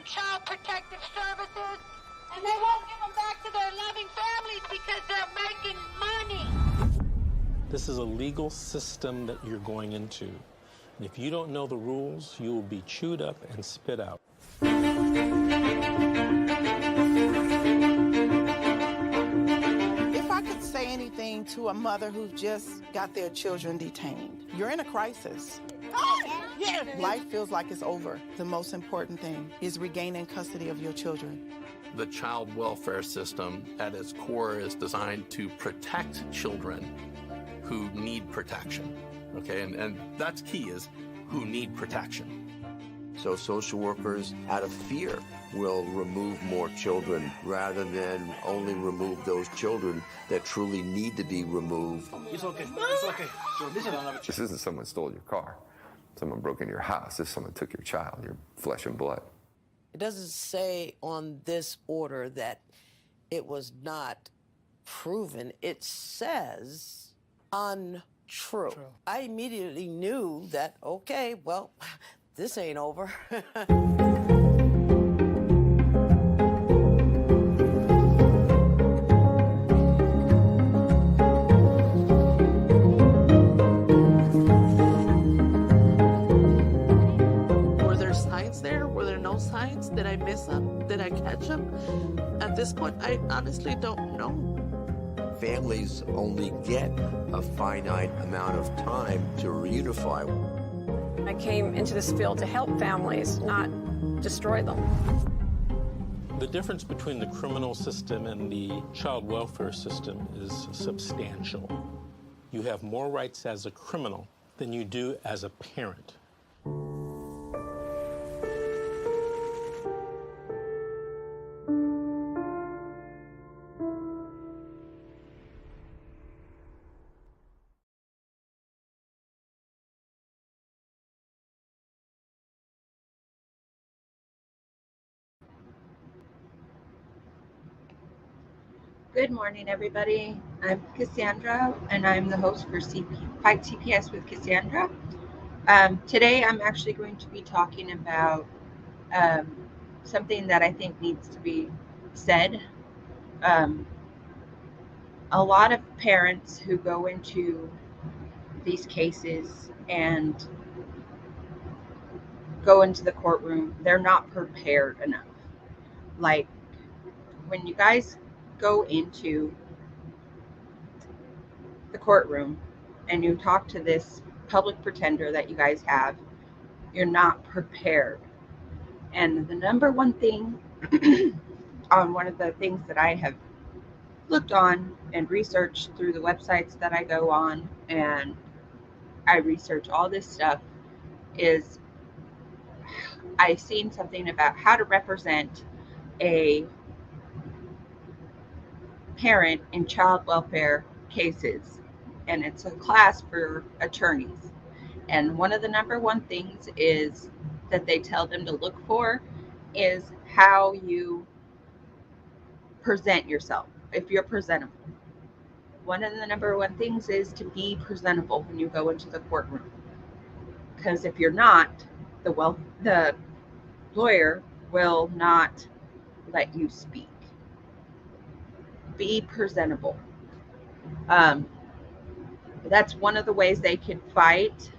in child protective services, and they won't give them back to their loving families because they're making money. This is a legal system that you're going into. And if you don't know the rules, you will be chewed up and spit out. If I could say anything to a mother who just got their children detained, you're in a crisis. Yeah. Life feels like it's over. The most important thing is regaining custody of your children. The child welfare system at its core is designed to protect children who need protection, okay? And that's key, is who need protection. So social workers, out of fear, will remove more children rather than only remove those children that truly need to be removed. It's okay. It's okay. This isn't someone stole your car. Someone broke into your house. This someone took your child, your flesh and blood. It doesn't say on this order that it was not proven. It says untrue. I immediately knew that, okay, well, this ain't over. Signs? Did I miss them? Did I catch them? At this point, I honestly don't know. Families only get a finite amount of time to reunify. I came into this field to help families, not destroy them. The difference between the criminal system and the child welfare system is substantial. You have more rights as a criminal than you do as a parent. Good morning, everybody. I'm Cassandra, and I'm the host for Fight CPS with Cassandra. Today, I'm actually going to be talking about something that I think needs to be said. A lot of parents who go into these cases and go into the courtroom, they're not prepared enough. Like, when you guys go into the courtroom and you talk to this public pretender that you guys have, you're not prepared. And the number one thing on one of the things that I have looked on and researched through the websites that I go on, and I research all this stuff, is I've seen something about how to represent a parent in child welfare cases, and it's a class for attorneys. And one of the number one things is that they tell them to look for is how you present yourself, if you're presentable. One of the number one things is to be presentable when you go into the courtroom, because if you're not, the lawyer will not let you speak. Be presentable. That's one of the ways they can fight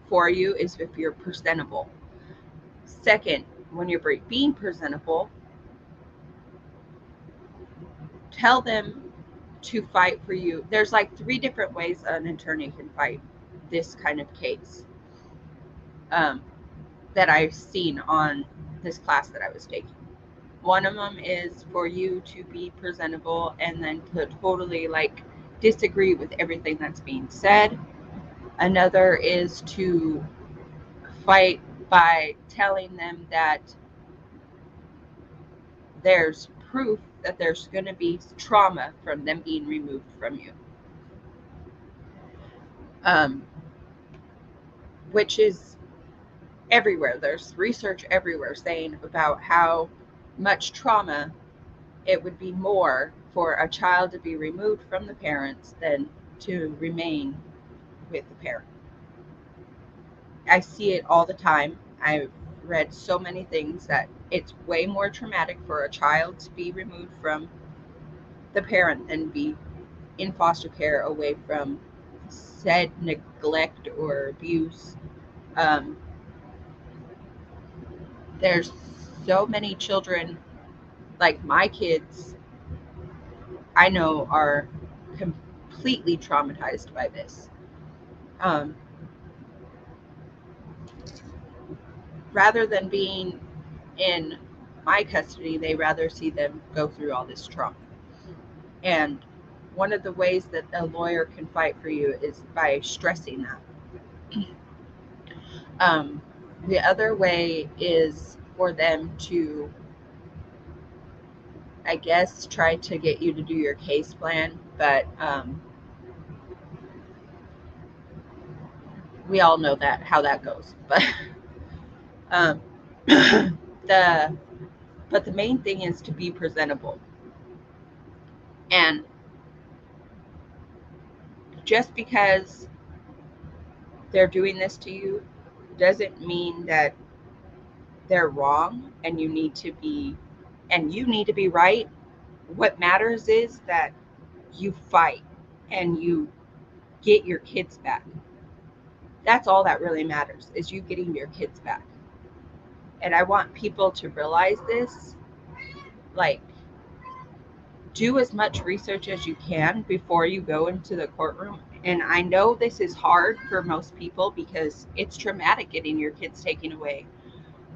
for you, is if you're presentable. Second, when you're being presentable, tell them to fight for you. There's like 3 different ways an attorney can fight this kind of case that I've seen on this class that I was taking. One of them is for you to be presentable and then to totally like disagree with everything that's being said. Another is to fight by telling them that there's proof that there's going to be trauma from them being removed from you. Which is everywhere. There's research everywhere saying about how much trauma it would be more for a child to be removed from the parents than to remain with the parent. I see it all the time. I've read so many things that It's way more traumatic for a child to be removed from the parent than be in foster care away from said neglect or abuse. There's so many children, like my kids, I know are completely traumatized by this. Rather than being in my custody, they rather see them go through all this trauma. And one of the ways that a lawyer can fight for you is by stressing that. The other way is for them to, I guess, try to get you to do your case plan, but we all know that how that goes. But the main thing is to be presentable. And just because they're doing this to you doesn't mean that they're wrong and you need to be right. What matters is that you fight and you get your kids back. That's all that really matters, is you getting your kids back. And I want people to realize this. Like, do as much research as you can before you go into the courtroom. And I know this is hard for most people because it's traumatic getting your kids taken away.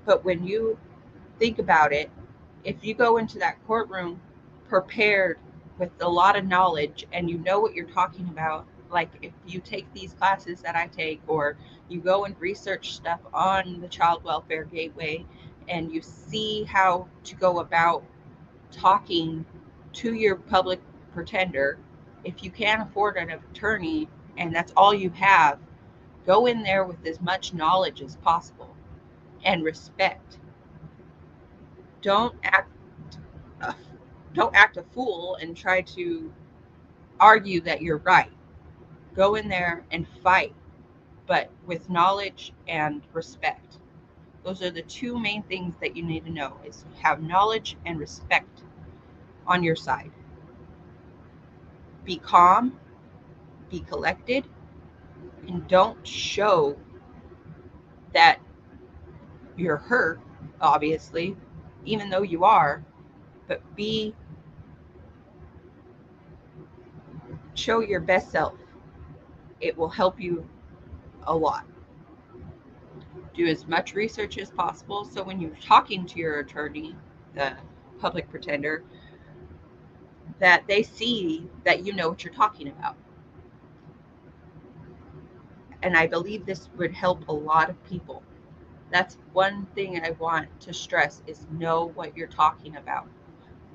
But when you think about it, if you go into that courtroom prepared with a lot of knowledge and you know what you're talking about, like if you take these classes that I take, or you go and research stuff on the Child Welfare Gateway and you see how to go about talking to your public pretender, if you can't afford an attorney and that's all you have, go in there with as much knowledge as possible and respect. Don't act a fool and try to argue that you're right. Go in there and fight, but with knowledge and respect. Those are the two main things that you need to know, is have knowledge and respect on your side. Be calm, be collected, and don't show that you're hurt, obviously, even though you are, but show your best self. It will help you a lot. Do as much research as possible so when you're talking to your attorney, the public pretender, that they see that you know what you're talking about. And I believe this would help a lot of people. That's one thing I want to stress, is know what you're talking about.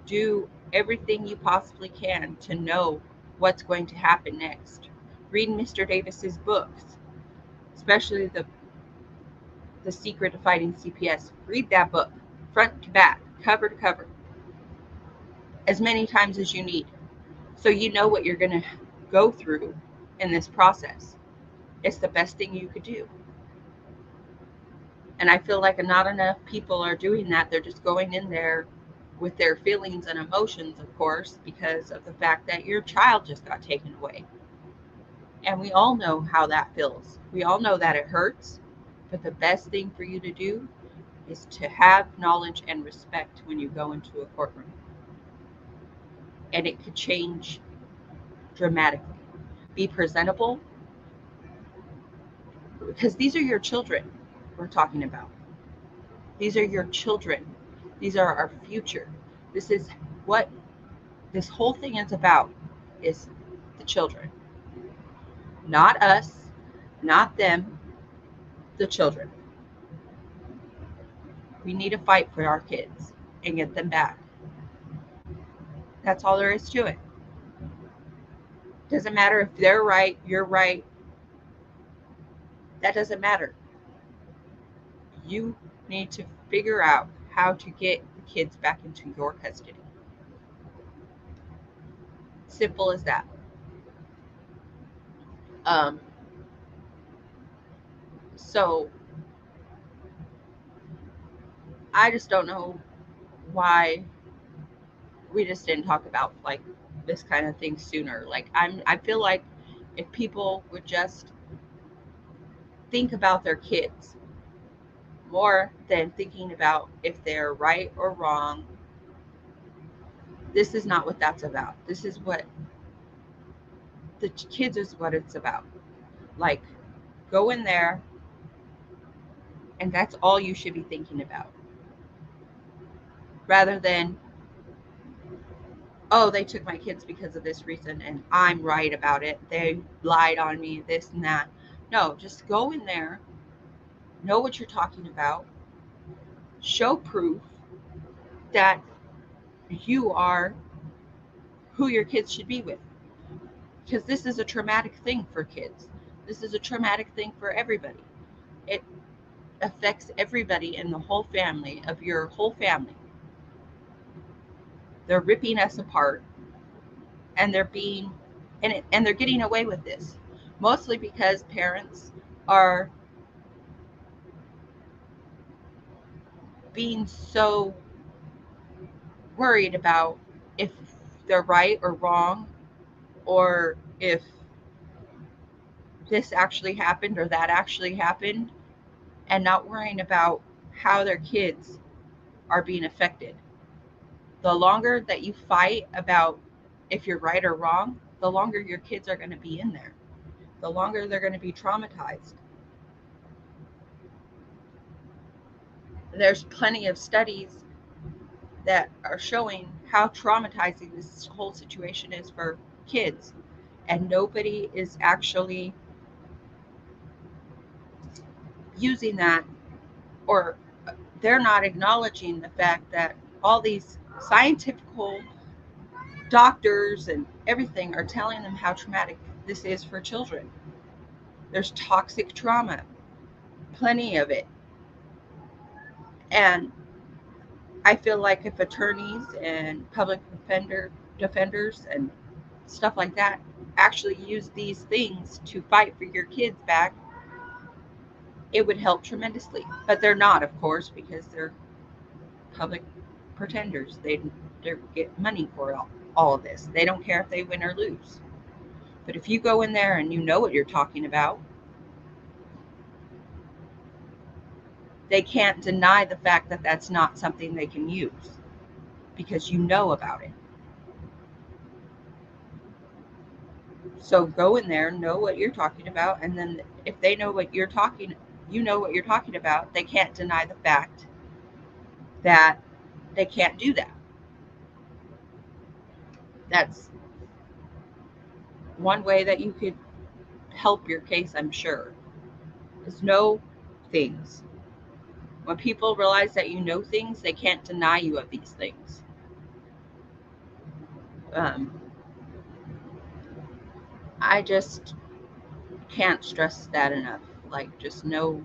Do everything you possibly can to know what's going to happen next. Read Mr. Davis's books, especially the Secret of Fighting CPS. Read that book front to back, cover to cover, as many times as you need, so you know what you're going to go through in this process. It's the best thing you could do. And I feel like not enough people are doing that. They're just going in there with their feelings and emotions, of course, because of the fact that your child just got taken away. And we all know how that feels. We all know that it hurts. But the best thing for you to do is to have knowledge and respect when you go into a courtroom. And it could change dramatically. Be presentable, because these are your children we're talking about. These are your children. These are our future. This is what this whole thing is about, is the children. Not us, not them, the children. We need to fight for our kids and get them back. That's all there is to it. Doesn't matter if they're right, you're right. That doesn't matter. You need to figure out how to get the kids back into your custody. Simple as that. So I just don't know why we just didn't talk about like this kind of thing sooner. Like I feel like if people would just think about their kids more than thinking about if they're right or wrong, this is not what that's about. This is what the kids is what it's about. Like, go in there, and that's all you should be thinking about, rather than, oh, they took my kids because of this reason and I'm right about it, they lied on me, this and that. No, just go in there, know what you're talking about, show proof that you are who your kids should be with, because this is a traumatic thing for kids. This is a traumatic thing for everybody. It affects everybody in the whole family, of your whole family. They're ripping us apart, and they're getting away with this, mostly because parents are being so worried about if they're right or wrong, or if this actually happened or that actually happened, and not worrying about how their kids are being affected. The longer that you fight about if you're right or wrong, the longer your kids are going to be in there, the longer they're going to be traumatized. There's plenty of studies that are showing how traumatizing this whole situation is for kids, and nobody is actually using that, or they're not acknowledging the fact that all these scientific doctors and everything are telling them how traumatic this is for children. There's toxic trauma, plenty of it. And I feel like if attorneys and public defenders and stuff like that actually use these things to fight for your kids back, it would help tremendously. But they're not, of course, because they're public pretenders. They get money for all of this. They don't care if they win or lose. But if you go in there and you know what you're talking about, they can't deny the fact that that's not something they can use, because you know about it. So go in there, know what you're talking about, and then if they know what you know what you're talking about, they can't deny the fact that they can't do that. That's one way that you could help your case, I'm sure, is know things. When people realize that you know things, they can't deny you of these things. I just can't stress that enough. Like, just know,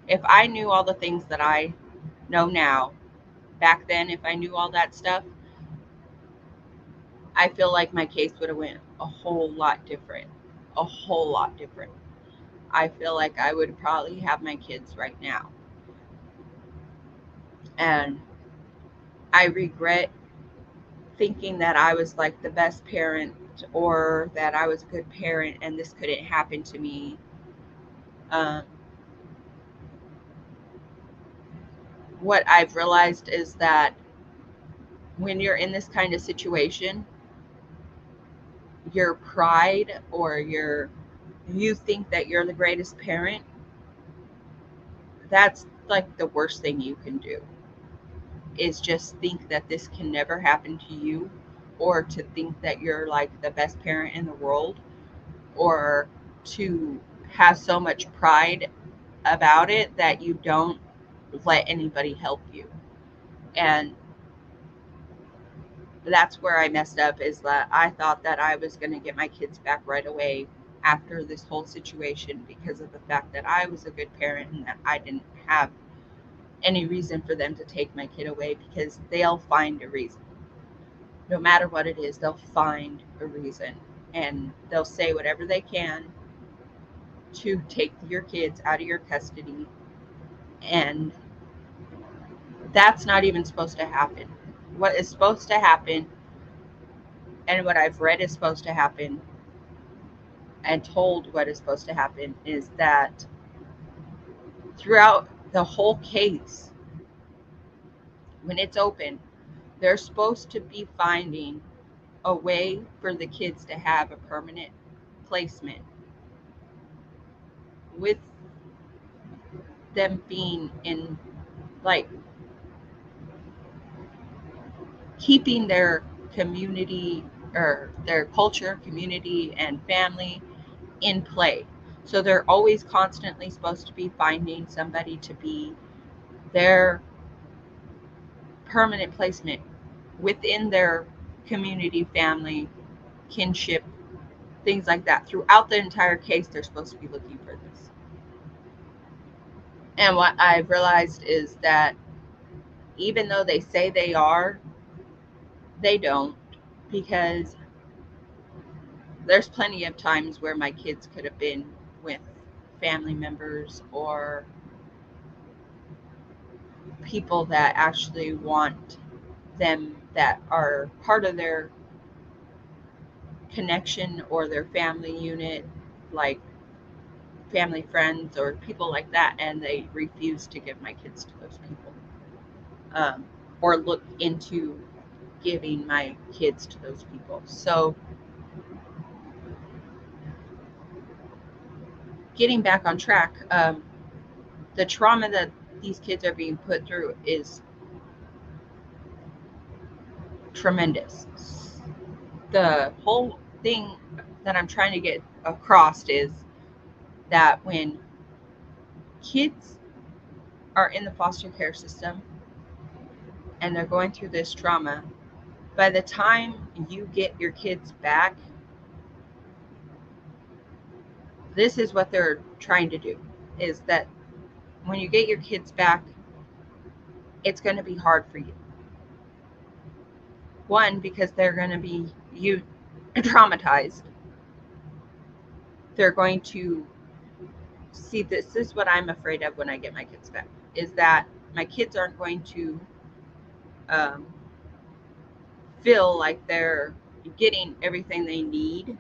if I knew all the things that I know now, back then, if I knew all that stuff, I feel like my case would have went a whole lot different. A whole lot different. I feel like I would probably have my kids right now. And I regret thinking that I was like the best parent, or that I was a good parent and this couldn't happen to me. What I've realized is that when you're in this kind of situation, your pride, or you think that you're the greatest parent, that's like the worst thing you can do, is just think that this can never happen to you, or to think that you're like the best parent in the world, or to have so much pride about it that you don't let anybody help you. And that's where I messed up, is that I thought that I was going to get my kids back right away after this whole situation, because of the fact that I was a good parent and that I didn't have any reason for them to take my kid away, because they'll find a reason. No matter what it is, they'll find a reason, and they'll say whatever they can to take your kids out of your custody. And That's not even supposed to happen. What is supposed to happen, and what I've read is supposed to happen, and told what is supposed to happen, is that throughout the whole case, when it's open, they're supposed to be finding a way for the kids to have a permanent placement, with them being in, like, keeping their community or their culture, community, and family in play. So they're always constantly supposed to be finding somebody to be their permanent placement within their community, family, kinship, things like that. Throughout the entire case, they're supposed to be looking for this. And what I've realized is that even though they say they are, they don't, because there's plenty of times where my kids could have been with family members or people that actually want them, that are part of their connection or their family unit, like family friends or people like that, and they refuse to give my kids to those people, or look into giving my kids to those people. So getting back on track, the trauma that these kids are being put through is tremendous. The whole thing that I'm trying to get across is that when kids are in the foster care system and they're going through this trauma, by the time you get your kids back, this is what they're trying to do, is that when you get your kids back, it's going to be hard for you. One, because they're going to be traumatized. They're going to see, this is what I'm afraid of when I get my kids back, is that my kids aren't going to feel like they're getting everything they need,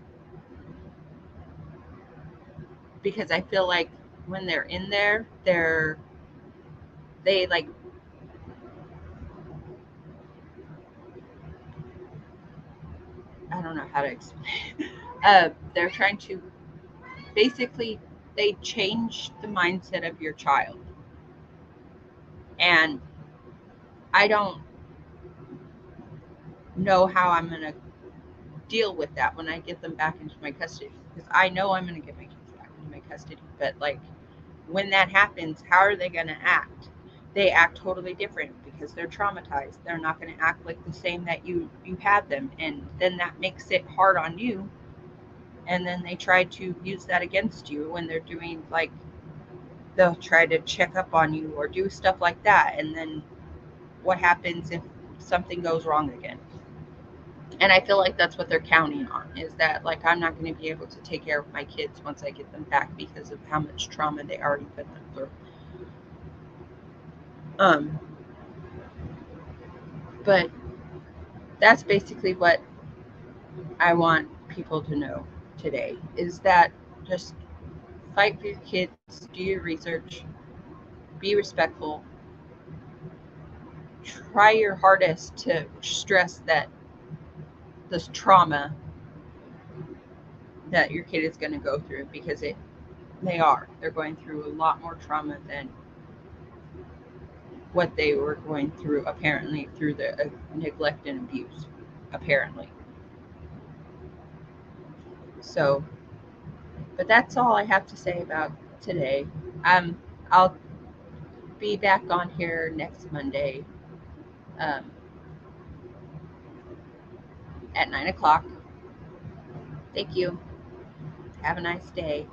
because I feel like when they're in there, they like, I don't know how to explain. They're trying to, basically, they change the mindset of your child. And I don't know how I'm going to deal with that when I get them back into my custody, because I know I'm going to get my kids back into my custody. But like, when that happens, how are they going to act? They act totally different because they're traumatized. They're not going to act like the same that you had them. And then that makes it hard on you. And then they try to use that against you when they're doing, like, they'll try to check up on you or do stuff like that. And then what happens if something goes wrong again? And I feel like that's what they're counting on, is that, like, I'm not going to be able to take care of my kids once I get them back because of how much trauma they already put them through. But that's basically what I want people to know today, is that just fight for your kids, do your research, be respectful, try your hardest to stress that this trauma that your kid is going to go through, because they're going through a lot more trauma than what they were going through, apparently, through the neglect and abuse, apparently. So, but that's all I have to say about today. I'll be back on here next Monday at 9 o'clock. Thank you. Have a nice day.